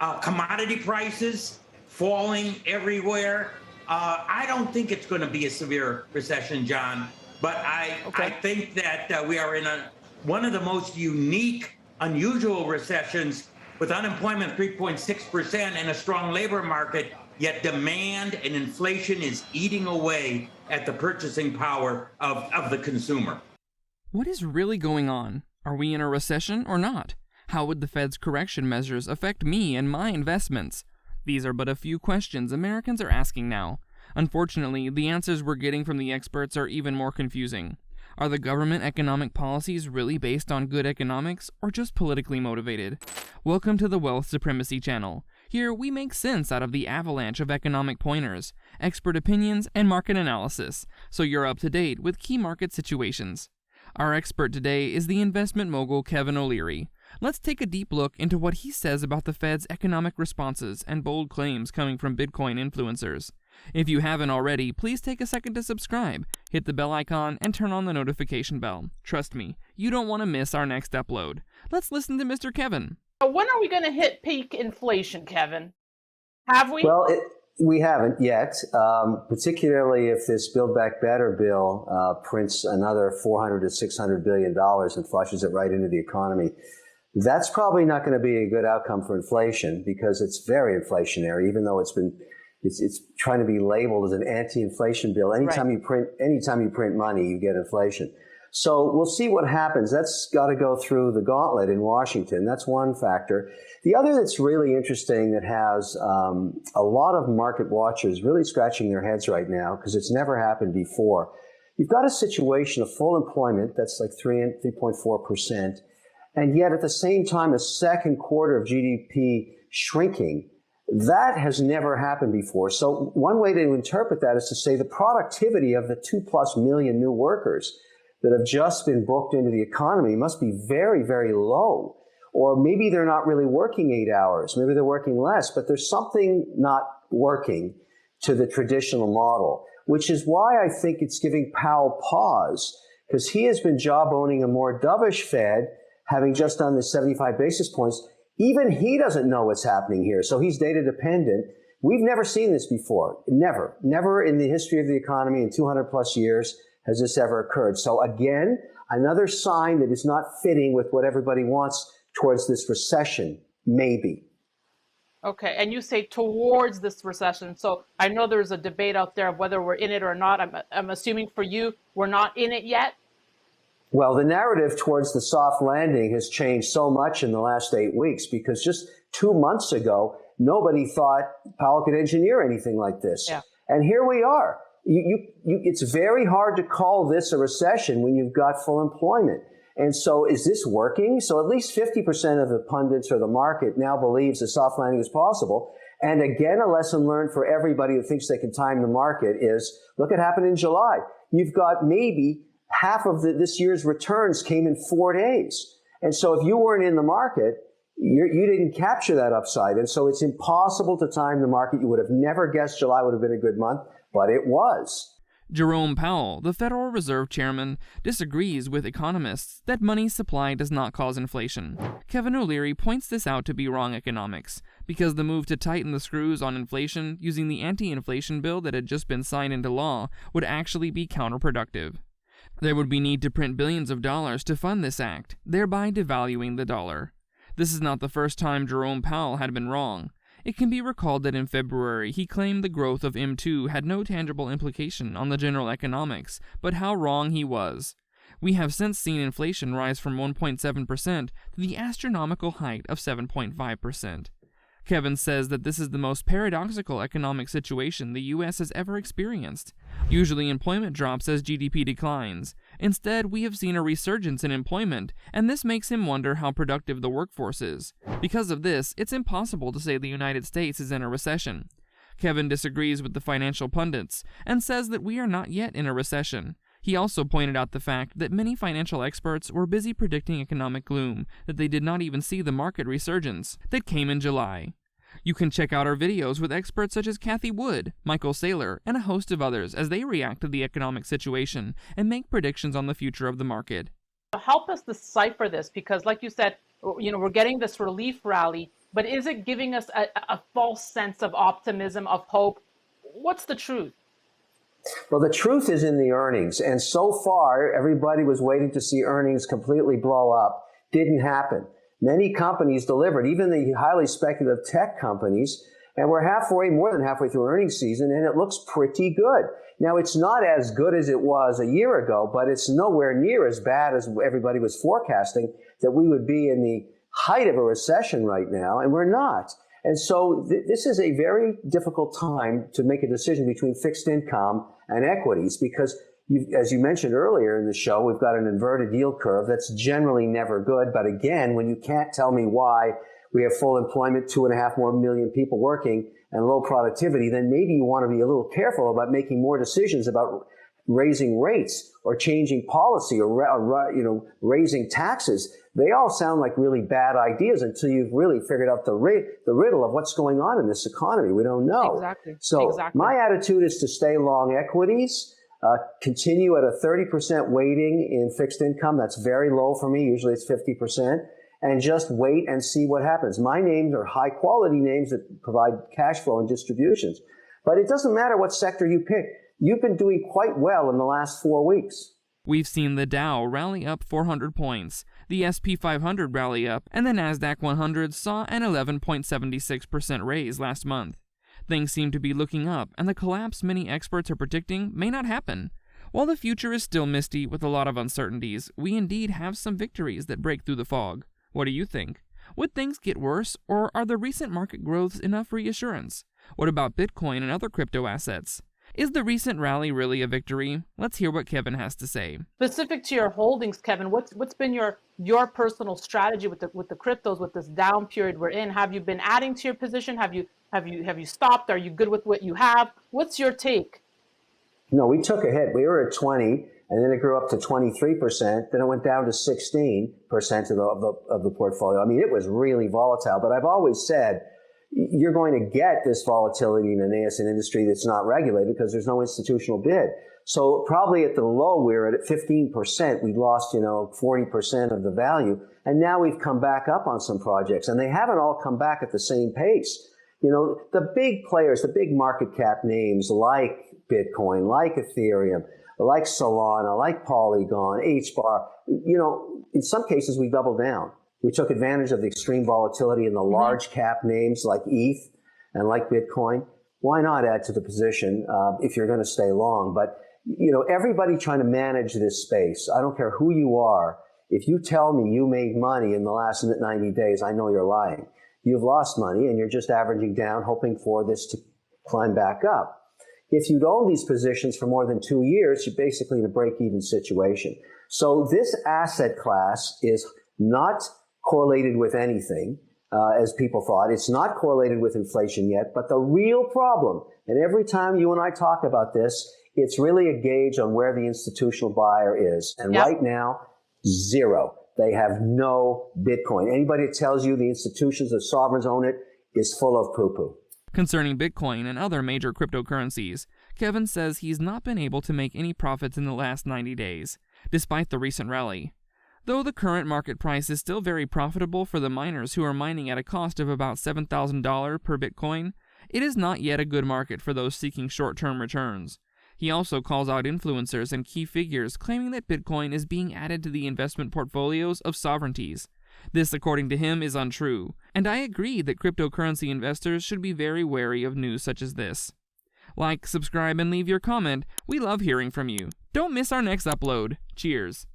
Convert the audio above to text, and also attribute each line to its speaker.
Speaker 1: commodity prices falling everywhere. I don't think it's going to be a severe recession, John, but I think that we are in one of the most unique, unusual recessions with unemployment 3.6% and a strong labor market, yet demand and inflation is eating away at the purchasing power of the consumer.
Speaker 2: What is really going on? Are we in a recession or not? How would the Fed's correction measures affect me and my investments? These are but a few questions Americans are asking now. Unfortunately, the answers we're getting from the experts are even more confusing. Are the government economic policies really based on good economics or just politically motivated? Welcome to the Wealth Supremacy channel. Here, we make sense out of the avalanche of economic pointers, expert opinions, and market analysis, so you're up to date with key market situations. Our expert today is the investment mogul Kevin OLeary. Let's take a deep look into what he says about the Fed's economic responses and bold claims coming from Bitcoin influencers. If you haven't already, please take a second to subscribe, hit the bell icon, and turn on the notification bell. Trust me, you don't want to miss our next upload. Let's listen to Mr. Kevin.
Speaker 3: When are we going to hit peak inflation, Kevin? Have we?
Speaker 4: Well, we haven't yet, particularly if this Build Back Better bill prints another $400 to $600 billion and flushes it right into the economy. That's probably not going to be a good outcome for inflation because it's very inflationary, even though it's trying to be labeled as an anti-inflation bill. Anytime you print money, you get inflation. So we'll see what happens. That's got to go through the gauntlet in Washington. That's one factor. The other that's really interesting that has a lot of market watchers really scratching their heads right now because it's never happened before. You've got a situation of full employment that's like 3.4%, and yet at the same time a second quarter of GDP shrinking. That has never happened before. So one way to interpret that is to say the productivity of the 2+ million new workers that have just been booked into the economy must be very, very low. Or maybe they're not really working 8 hours. Maybe they're working less, but there's something not working to the traditional model, which is why I think it's giving Powell pause, because he has been job owning a more dovish Fed, having just done the 75 basis points. Even he doesn't know what's happening here, so he's data dependent. We've never seen this before. Never in the history of the economy in 200+ years has this ever occurred. So again, another sign that is not fitting with what everybody wants towards this recession, maybe.
Speaker 3: Okay, and you say towards this recession. So I know there's a debate out there of whether we're in it or not. I'm assuming for you, we're not in it yet?
Speaker 4: Well, the narrative towards the soft landing has changed so much in the last 8 weeks because just 2 months ago, nobody thought Powell could engineer anything like this. Yeah. And here we are. It's very hard to call this a recession when you've got full employment. And so is this working? So at least 50% of the pundits or the market now believes a soft landing is possible. And again, a lesson learned for everybody who thinks they can time the market is, look what happened in July. You've got maybe half of this year's returns came in 4 days. And so if you weren't in the market, you didn't capture that upside. And so it's impossible to time the market. You would have never guessed July would have been a good month, but it was.
Speaker 2: Jerome Powell, the Federal Reserve Chairman, disagrees with economists that money supply does not cause inflation. Kevin OLeary points this out to be wrong economics, because the move to tighten the screws on inflation using the anti-inflation bill that had just been signed into law would actually be counterproductive. There would be need to print billions of dollars to fund this act, thereby devaluing the dollar. This is not the first time Jerome Powell had been wrong. It can be recalled that in February he claimed the growth of M2 had no tangible implication on the general economics, but how wrong he was. We have since seen inflation rise from 1.7% to the astronomical height of 7.5%. Kevin says that this is the most paradoxical economic situation the U.S. has ever experienced. Usually employment drops as GDP declines. Instead, we have seen a resurgence in employment, and this makes him wonder how productive the workforce is. Because of this, it's impossible to say the United States is in a recession. Kevin disagrees with the financial pundits, and says that we are not yet in a recession. He also pointed out the fact that many financial experts were busy predicting economic gloom, that they did not even see the market resurgence that came in July. You can check out our videos with experts such as Cathie Wood, Michael Saylor, and a host of others as they react to the economic situation and make predictions on the future of the market.
Speaker 3: Help us decipher this, because like you said, we're getting this relief rally, but is it giving us a false sense of optimism, of hope? What's the truth?
Speaker 4: Well, the truth is in the earnings. And so far, everybody was waiting to see earnings completely blow up. Didn't happen. Many companies delivered, even the highly speculative tech companies, and we're more than halfway through earnings season, and it looks pretty good. Now, it's not as good as it was a year ago, but it's nowhere near as bad as everybody was forecasting that we would be in the height of a recession right now, and we're not. And so this is a very difficult time to make a decision between fixed income and equities because, as you mentioned earlier in the show, we've got an inverted yield curve that's generally never good. But again, when you can't tell me why we have full employment, 2.5 more million people working, and low productivity, then maybe you want to be a little careful about making more decisions about raising rates or changing policy or raising taxes. They all sound like really bad ideas until you've really figured out the riddle of what's going on in this economy. We don't know.
Speaker 3: Exactly.
Speaker 4: So my attitude is to stay long equities, continue at a 30% weighting in fixed income. That's very low for me. Usually it's 50%. And just wait and see what happens. My names are high quality names that provide cash flow and distributions. But it doesn't matter what sector you pick. You've been doing quite well in the last 4 weeks.
Speaker 2: We've seen the Dow rally up 400 points, the SP 500 rally up, and the NASDAQ 100 saw an 11.76% raise last month. Things seem to be looking up, and the collapse many experts are predicting may not happen. While the future is still misty with a lot of uncertainties, we indeed have some victories that break through the fog. What do you think? Would things get worse, or are the recent market growths enough reassurance? What about Bitcoin and other crypto assets? Is the recent rally really a victory? Let's hear what Kevin has to say.
Speaker 3: Specific to your holdings, Kevin, what's been your personal strategy with the cryptos with this down period we're in? Have you been adding to your position? Have you stopped? Are you good with what you have? What's your take?
Speaker 4: No, we took a hit. We were at 20, and then it grew up to 23%. Then it went down to 16% of the portfolio. I mean, it was really volatile. But I've always said, you're going to get this volatility in an ASN industry that's not regulated because there's no institutional bid. So probably at the low, we're at 15%. We lost, 40% of the value. And now we've come back up on some projects, and they haven't all come back at the same pace. The big players, the big market cap names like Bitcoin, like Ethereum, like Solana, like Polygon, HBAR, in some cases we doubled down. We took advantage of the extreme volatility in the large cap names like ETH and like Bitcoin. Why not add to the position if you're going to stay long? But, everybody trying to manage this space, I don't care who you are. If you tell me you made money in the last 90 days, I know you're lying. You've lost money and you're just averaging down, hoping for this to climb back up. If you'd owned these positions for more than 2 years, you're basically in a break-even situation. So this asset class is not correlated with anything, as people thought. It's not correlated with inflation yet, but the real problem, and every time you and I talk about this, it's really a gauge on where the institutional buyer is. And right now, zero. They have no Bitcoin. Anybody that tells you the institutions, the sovereigns own it is full of poo-poo.
Speaker 2: Concerning Bitcoin and other major cryptocurrencies, Kevin says he's not been able to make any profits in the last 90 days, despite the recent rally. Though the current market price is still very profitable for the miners who are mining at a cost of about $7,000 per Bitcoin, it is not yet a good market for those seeking short-term returns. He also calls out influencers and key figures claiming that Bitcoin is being added to the investment portfolios of sovereignties. This, according to him, is untrue, and I agree that cryptocurrency investors should be very wary of news such as this. Like, subscribe, and leave your comment. We love hearing from you. Don't miss our next upload. Cheers.